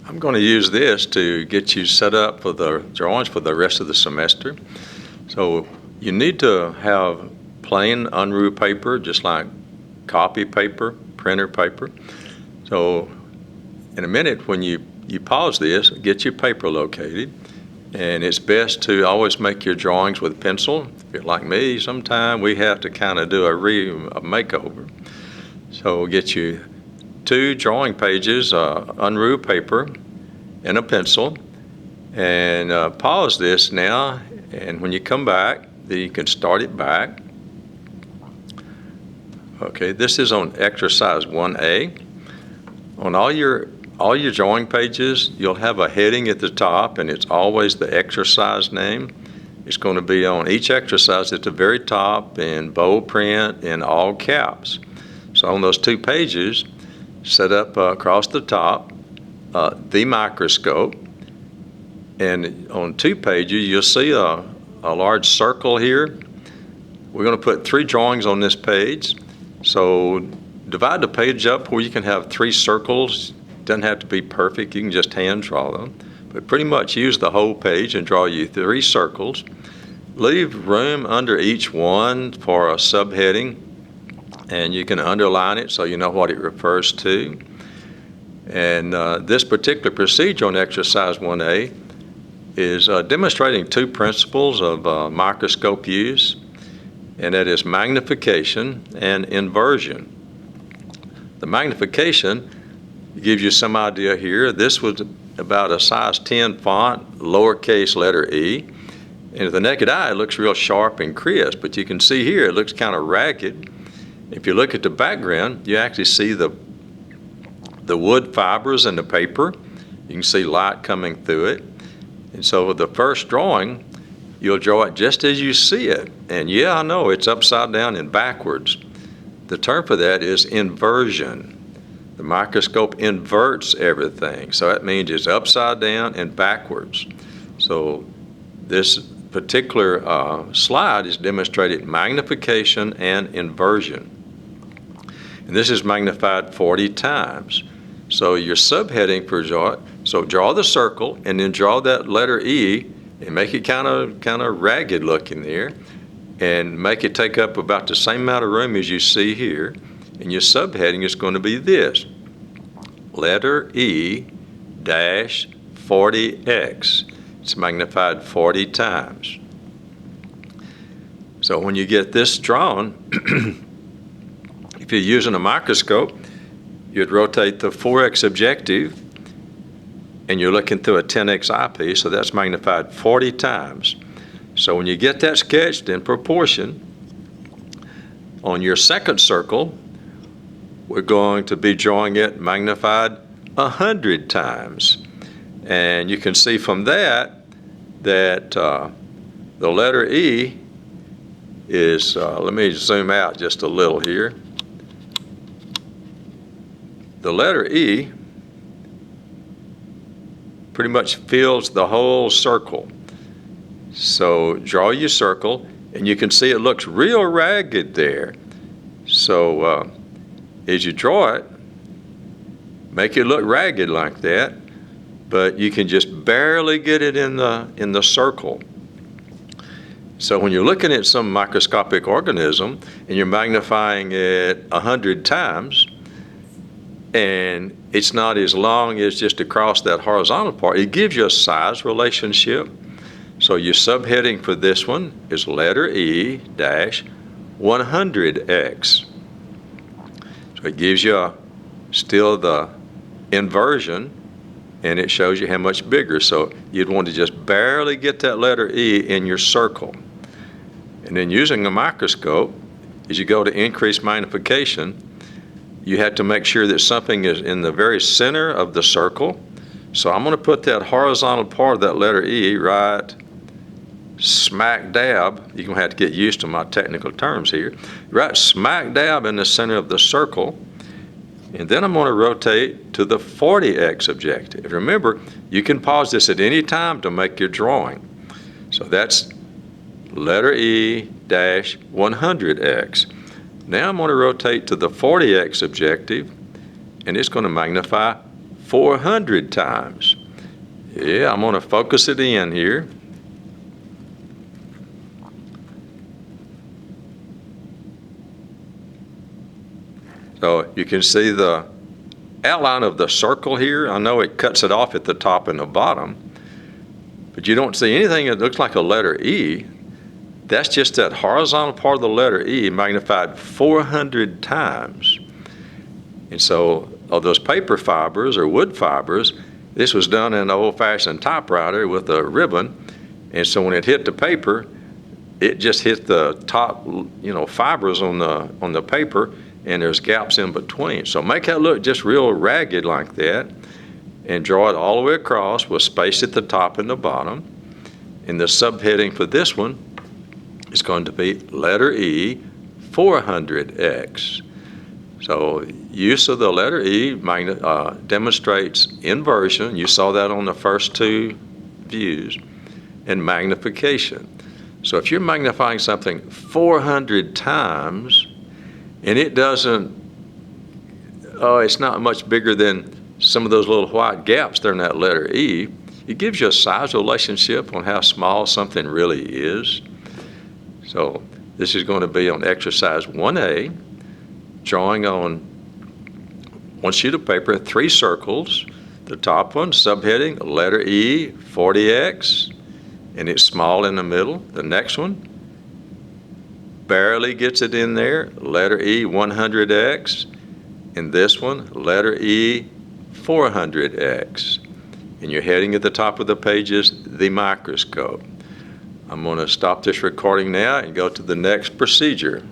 I'm going to use this to get you set up for the drawings for the rest of the semester. So you need to have plain unruly paper, just like copy paper, printer paper. So in a minute, when you pause this, get your paper located. And it's best to always make your drawings with pencil. If you're like me, sometimes we have to kind of do a makeover. So get you 2 drawing pages, unruly paper, and a pencil. And pause this now. And when you come back, then you can start it back. Okay, this is on exercise 1A. On all your drawing pages, you'll have a heading at the top, and it's always the exercise name. It's going to be on each exercise at the very top in bold print in all caps. So on those 2 pages, set up across the top, the microscope. And on 2 pages, you'll see a large circle here. We're going to put 3 drawings on this page. So divide the page up where you can have 3 circles. Doesn't have to be perfect. You can just hand draw them. But pretty much use the whole page and draw you 3 circles. Leave room under each one for a subheading, and you can underline it so you know what it refers to. And this particular procedure on exercise 1A is demonstrating 2 principles of microscope use, and that is magnification and inversion. The magnification gives you some idea here. This was about a size 10 font, lowercase letter E. And with the naked eye, it looks real sharp and crisp, but you can see here it looks kind of ragged. If you look at the background, you actually see the wood fibers in the paper. You can see light coming through it. And so with the first drawing, you'll draw it just as you see it. And yeah, I know it's upside down and backwards. The term for that is inversion. The microscope inverts everything. So that means it's upside down and backwards. So this particular slide is demonstrating magnification and inversion. And this is magnified 40 times. So your subheading for draw the circle and then draw that letter E and make it kind of ragged looking there, and make it take up about the same amount of room as you see here. And your subheading is going to be this: letter E dash 40x. It's magnified 40 times. So when you get this drawn, if you're using a microscope, you'd rotate the 4x objective, and you're looking through a 10x eyepiece, so that's magnified 40 times. So when you get that sketched in proportion, on your second circle, we're going to be drawing it magnified 100 times. And you can see from that the letter E is, let me zoom out just a little here. The letter E pretty much fills the whole circle. So draw your circle, and you can see it looks real ragged there. So as you draw it, make it look ragged like that, but you can just barely get it in the circle. So when you're looking at some microscopic organism and you're magnifying it 100 times, and it's not as long as just across that horizontal part, it gives you a size relationship. So your subheading for this one is letter E dash 100x. So it gives you still the inversion, and it shows you how much bigger. So you'd want to just barely get that letter E in your circle. And then using a microscope, as you go to increase magnification, you have to make sure that something is in the very center of the circle. So I'm going to put that horizontal part of that letter E right smack dab. You're going to have to get used to my technical terms here. Right smack dab in the center of the circle. And then I'm going to rotate to the 40x objective. Remember, you can pause this at any time to make your drawing. So that's letter E dash 100x. Now I'm going to rotate to the 40x objective, and it's going to magnify 400 times. Yeah, I'm going to focus it in here. So you can see the outline of the circle here. I know it cuts it off at the top and the bottom, but you don't see anything that looks like a letter E. That's just that horizontal part of the letter E magnified 400 times. And so of those paper fibers or wood fibers, this was done in an old-fashioned typewriter with a ribbon. And so when it hit the paper, it just hit the top, fibers on the paper, and there's gaps in between. So make that look just real ragged like that, and draw it all the way across with space at the top and the bottom. And the subheading for this one is going to be letter E, 400x. So use of the letter E demonstrates inversion. You saw that on the first two views, and magnification. So if you're magnifying something 400 times, and it doesn't, it's not much bigger than some of those little white gaps there in that letter E, it gives you a size relationship on how small something really is. So this is going to be on exercise 1A, drawing on one sheet of paper, 3 circles. The top one, subheading, letter E, 40x, and it's small in the middle. The next one, barely gets it in there, letter E, 100x, and this one, letter E, 400x. And your heading at the top of the page is the microscope. I'm going to stop this recording now and go to the next procedure.